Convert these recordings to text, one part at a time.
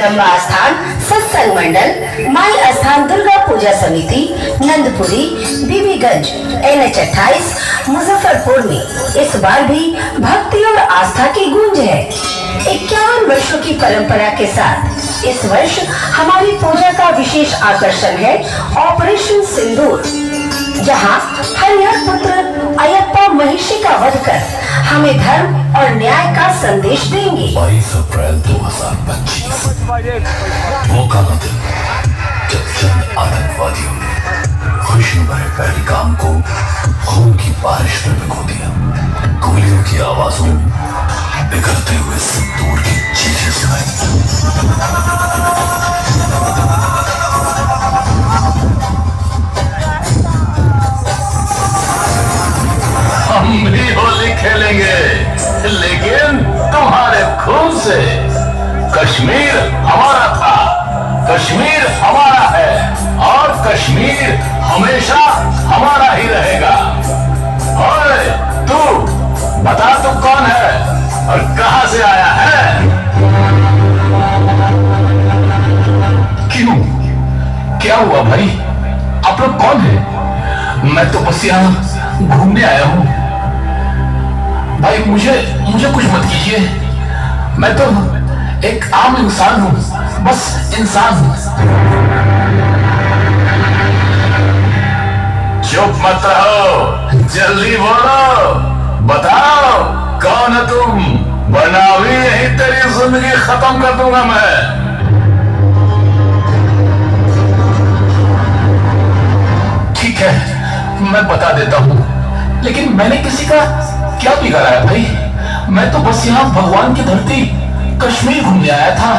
जगदम्बा स्थान सत्संग मंडल, माई स्थान दुर्गा पूजा समिति, नंदपुरी, बीबीगंज, NH 28, मुजफ्फरपुर में इस बार भी भक्ति और आस्था की गूंज है। 51 वर्षों की परंपरा के साथ इस वर्ष हमारी पूजा का विशेष आकर्षण है ऑपरेशन सिंदूर, जहां हरिहर पुत्र अयप्पा महिषी का वध कर हमें धर्म और न्याय का संदेश देंगे। 22 अप्रैल 2025 वो काला दिन जब चंद आतंकवादियों ने खुशियों भरे पहलगाम को खून की बारिश में भिगो दिया। गोलियों की आवाजों में बिखरते हुए सिंदूर की चीखें सुनाई। हम भी होली खेलेंगे, लेकिन तुम्हारे खून से। कश्मीर हमारा था, कश्मीर हमारा है और कश्मीर हमेशा हमारा ही रहेगा। और तू बता, तू कौन है और कहां से आया है? क्यों, क्या हुआ भाई? आप लोग कौन है? मैं तो बस यहाँ घूमने आया हूं। भाई मुझे कुछ मत कीजिए, मैं तो एक आम इंसान हूं, बस इंसान हूं। चुप मत रहो, जल्दी बोलो, बताओ कौन है तुम, वरना भी यही तेरी जिंदगी खत्म कर दूंगा मैं। ठीक है, मैं बता देता हूं, लेकिन मैंने किसी का क्या बिगाड़ा है भाई? मैं तो बस यहाँ भगवान की धरती कश्मीर घूमने आया था।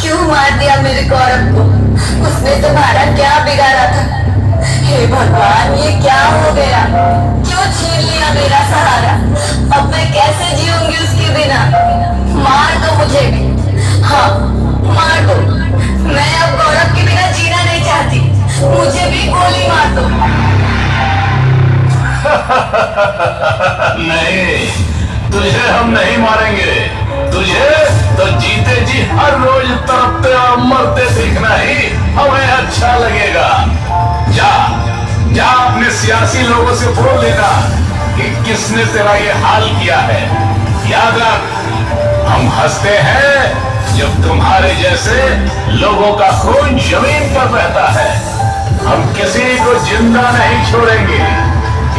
क्यों मार दिया मेरे गौरव को? उसने तुम्हारा क्या बिगाड़ा था? हे भगवान, ये क्या हो गया? क्यों छीन लिया मेरा सहारा? अब मैं कैसे जीऊंगी उसके बिना? मार दो मुझे भी, हाँ मार दो। मैं अब गौरव के बिना जीना नहीं चाहती, मुझे भी गोली मार दो। नहीं, तुझे हम नहीं मारेंगे। तुझे तो जीते जी हर रोज तड़पते और मरते देखना ही हमें अच्छा लगेगा। जा जा अपने सियासी लोगों से बोल देना कि किसने तेरा ये हाल किया है। याद रख, हम हंसते हैं जब तुम्हारे जैसे लोगों का खून जमीन पर बहता है। हम किसी को जिंदा नहीं छोड़ेंगे,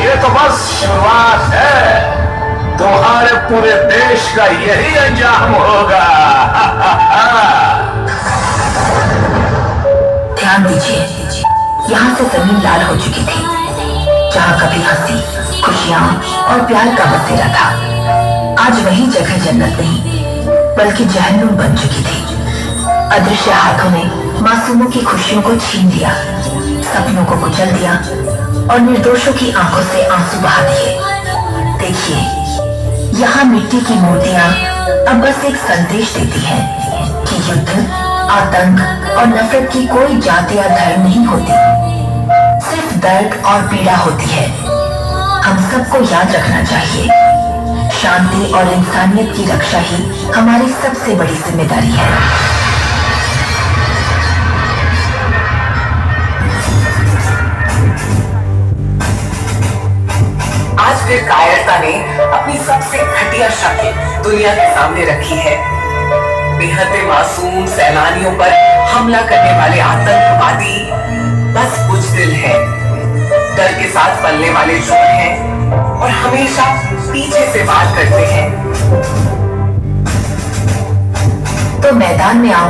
ये तो बस शुरुआत है। तुम्हारे पूरे देश का यही अंजाम होगा। ध्यान दीजिए, यहाँ से जमीन लाल हो चुकी थी। जहाँ कभी हंसी, खुशियाँ और प्यार का बसेरा था, आज वही जगह जन्नत नहीं बल्कि जहन्नुम बन चुकी थी। अदृश्य हाथों ने मासूमों की खुशियों को छीन लिया, सपनों को कुचल दिया और निर्दोषों की आंखों से आंसू बहा दिए। देखिए, यहाँ मिट्टी की मूर्तियां अब बस एक संदेश देती हैं कि युद्ध, आतंक और नफरत की कोई जाति या धर्म नहीं होती, सिर्फ दर्द और पीड़ा होती है। हम सबको याद रखना चाहिए, शांति और इंसानियत की रक्षा ही हमारी सबसे बड़ी जिम्मेदारी है। आज फिर कायरता ने अपनी सबसे घटिया शक्ल दुनिया के सामने रखी है। बेहद मासूम सैलानियों पर हमला करने वाले आतंकवादी बस बुज़दिल है, डर के साथ पलने वाले चोर हैं और हमेशा पीछे से वार करते हैं। तो मैदान में आओ,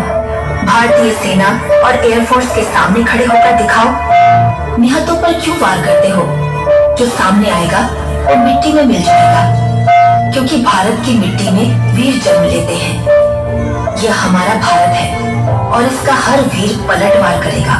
भारतीय सेना और एयरफोर्स के सामने खड़े होकर दिखाओ। निहत्तों पर क्यों वार करते हो? जो सामने आएगा वो मिट्टी में मिल जाएगा, क्योंकि भारत की मिट्टी में वीर जन्म लेते हैं। यह हमारा भारत है और इसका हर वीर पलटवार करेगा।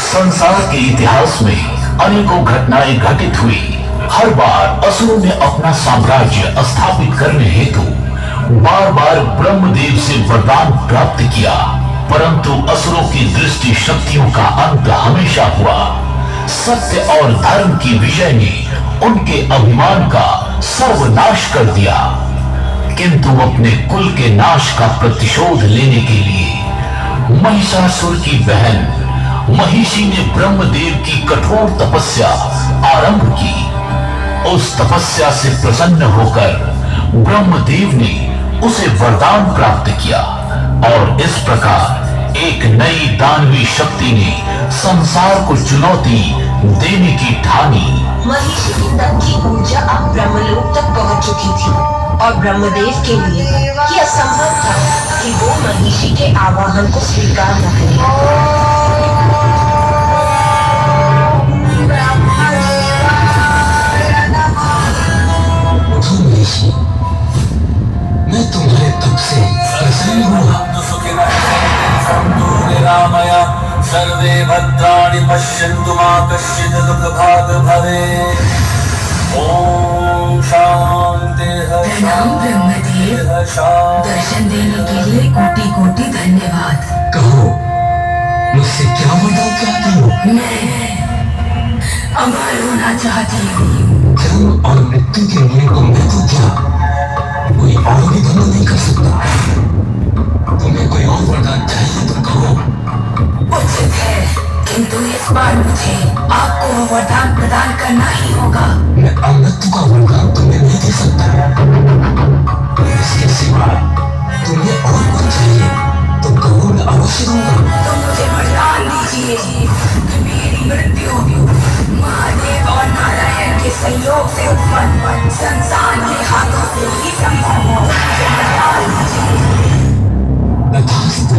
संसार के इतिहास में अनेकों घटनाएं घटित हुई। हर बार असुरों ने अपना साम्राज्य स्थापित करने हेतु बार बार ब्रह्मदेव से वरदान प्राप्त किया, परंतु असुरों की दृष्टि शक्तियों का अंत हमेशा हुआ। सत्य और धर्म की विजय ने उनके अभिमान का सर्वनाश कर दिया, किंतु अपने कुल के नाश का प्रतिशोध लेने के लिए महिषासुर की बहन महिषी ने ब्रह्मदेव की कठोर तपस्या आरंभ की। उस तपस्या से प्रसन्न होकर ब्रह्मदेव ने उसे वरदान प्राप्त किया और इस प्रकार एक नई दानवी शक्ति ने संसार को चुनौती देने की ठानी। महिषी की तप की ऊर्जा अब ब्रह्मलोक तक पहुंच चुकी थी और ब्रह्मदेव के लिए यह असंभव था कि वो महिषी के आवाहन को स्वीकार न करे। मैं तुम्हारे तप से प्रसन्न हुआ। सर्वे भद्राणि पश्यन्तु मा कश्चित् दुःखभाग् भवेत्। ओम शांति प्रणाम ब्रह्मदेव, दर्शन देने के लिए कोटि कोटि धन्यवाद। कहो, मुझसे क्या वरदान चाहती हो? मैं अमर होना चाहती हूँ। जन्म और मृत्यु के नियम को मैं तो क्या कोई और भी भंग नहीं कर सकता। तुम्हें कोई और वरदान चाहिए तो कहो। उचित है, किंतु इस बार मुझे आपको वो वरदान प्रदान करना ही होगा। मैं अमृत्यु का वरदान तुम्हें नहीं दे सकता। इसके सिवा तुम्हें और कुछ चाहिए तो कहो, मैं अवश्य दूंगा। तो मुझे वरदान दीजिए कि मेरी मृत्यु महादेव और नारायण के सहयोग से उत्पन्न संसार के हाथों से ही संभव हो। मुझे वरदान दीजिए। तथास्तु।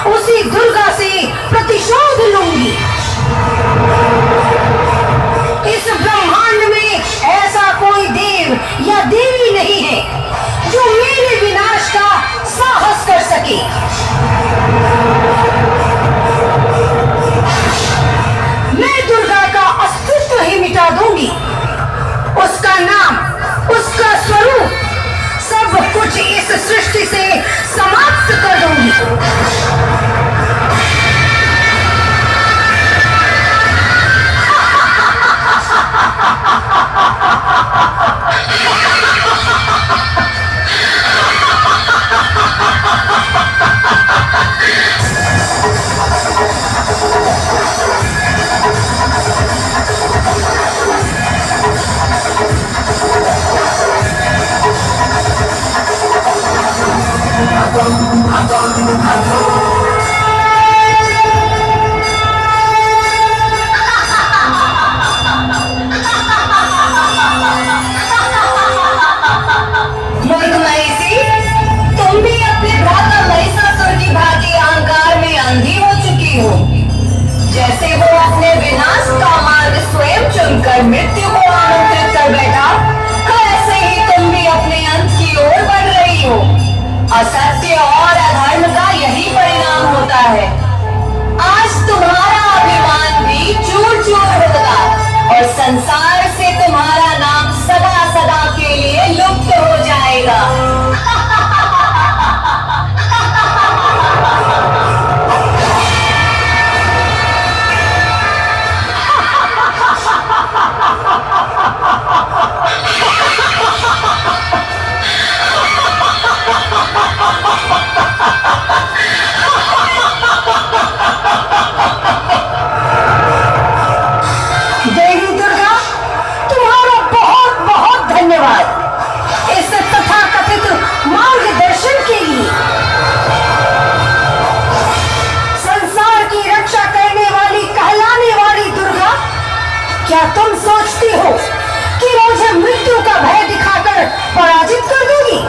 उसी दुर्गा से प्रतिशोध लूंगी। इस ब्रह्मांड में ऐसा कोई देव या देवी नहीं है जो मेरे विनाश का साहस कर सके। मैं दुर्गा का अस्तित्व ही मिटा दूंगी। उसका नाम, उसका स्वरूप, सब कुछ इस सृष्टि से समाप्त कर दूंगी। मूर्ख महिषी, तुम भी अपने भ्राता महिषासुर की भांति अहंकार में अंधी हो चुकी हो। जैसे वो अपने विनाश का मार्ग स्वयं चुनकर मृत्यु को आमंत्रित कर बैठा, ऐसे ही तुम भी अपने अंत की ओर बढ़ रही हो। असत्य और अधर्म का यही परिणाम होता है। आज तुम्हारा अभिमान भी चूर चूर होगा और संसार से तुम्हारा नाम सदा सदा के लिए लुप्त हो जाएगा। देवी दुर्गा, तुम्हारा बहुत बहुत धन्यवाद इस तथाकथित मार्गदर्शन के लिए। संसार की रक्षा करने वाली कहलाने वाली दुर्गा, क्या तुम सोचती हो कि मुझे मृत्यु का भय दिखाकर पराजित कर दोगी?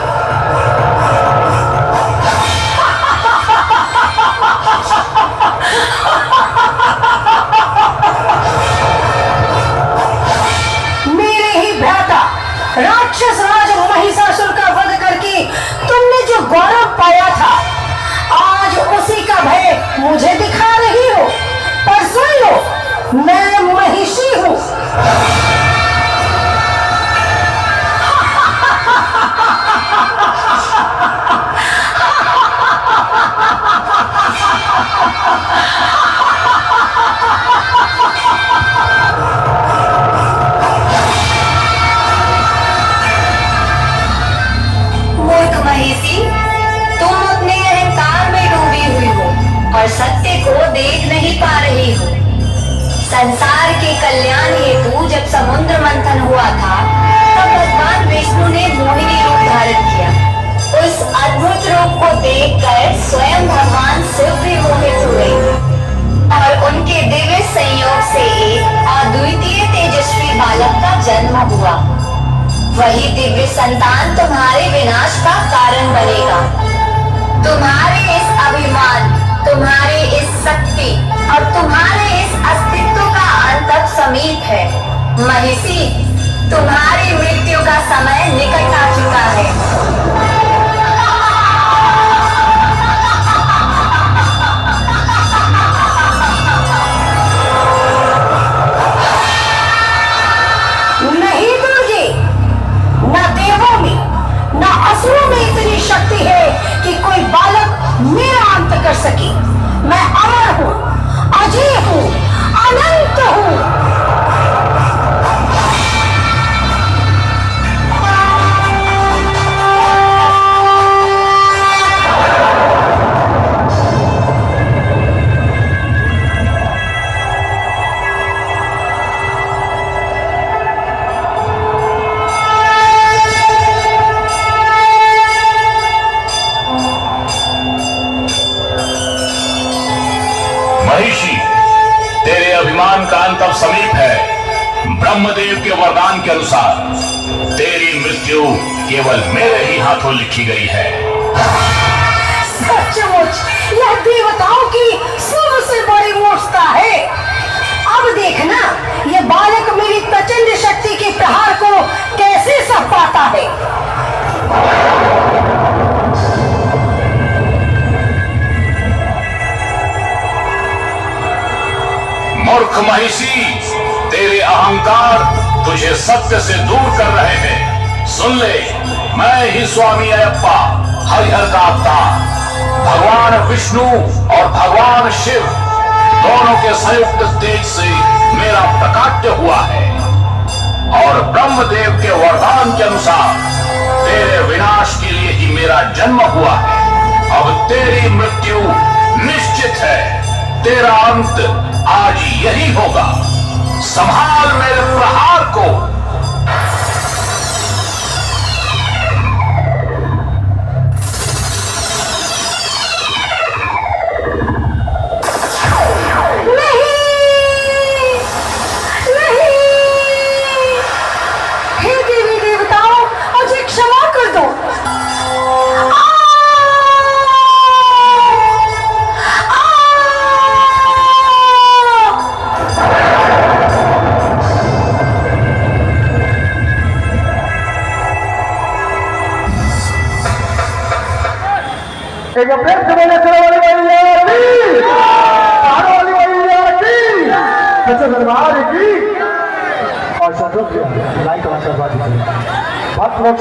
मेरे ही भ्राता राक्षस राज महिषासुर का वध करके तुमने जो गौरव पाया था, आज उसी का भय मुझे दिखा रही हो। पर सुन लो, मैं महिषी हूँ। मूर्ख महिषी, तुम अपने अहंकार में डूबी हुई हो और सत्य को देख नहीं पा रही हो। संसार के कल्याण हेतु जब समुद्र मंथन हुआ था, तब भगवान विष्णु ने मोहिनी रूप धारण किया। उस अद्भुत रूप को देखकर स्वयं भगवान शिव भी मोहित हुए और उनके दिव्य संयोग से एक अद्वितीय तेजस्वी बालक का जन्म हुआ। वही दिव्य संतान तुम्हारे विनाश का कारण बनेगा। तुम्हारे इस अभिमान, तुम्हारी इस शक्ति और तुम्हारे इस अस्तित्व का अंत अब समीप है। महिषी, तुम्हारी मृत्यु का समय निकट आ चुका है। नहीं दुर्गे, न देवों में न असुरों में इतनी शक्ति है कि कोई बालक मेरा अंत कर सके। मैं अमर हूँ, अजय हूँ, अनंत हूँ। महिषी, तेरे अभिमान का अंत अब समीप है। ब्रह्मदेव के वरदान के अनुसार तेरी मृत्यु केवल मेरे ही हाथों लिखी गई है। सचमुच यह देवताओं की सबसे बड़ी मूर्खता है। अब देखना, यह बालक मेरी प्रचंड शक्ति के प्रहार को कैसे सह पाता है। मूर्ख महिषी, तेरे अहंकार तुझे सत्य से दूर कर रहे हैं। सुन ले, मैं ही स्वामी अयप्पा, हरिहर का अवतार, भगवान विष्णु और भगवान शिव दोनों के संयुक्त तेज से मेरा प्रकाट्य हुआ है और ब्रह्मदेव के वरदान के अनुसार तेरे विनाश के लिए ही मेरा जन्म हुआ है। अब तेरी मृत्यु निश्चित है। तेरा अंत आज यही होगा। संभाल मेरे प्रहार को। एक प्रेम से बोले सरवाली मैया की, वाली मैया की, सच्चे दरबार की। और सब लोग लाइक करवा दीजिए। बहुत लोग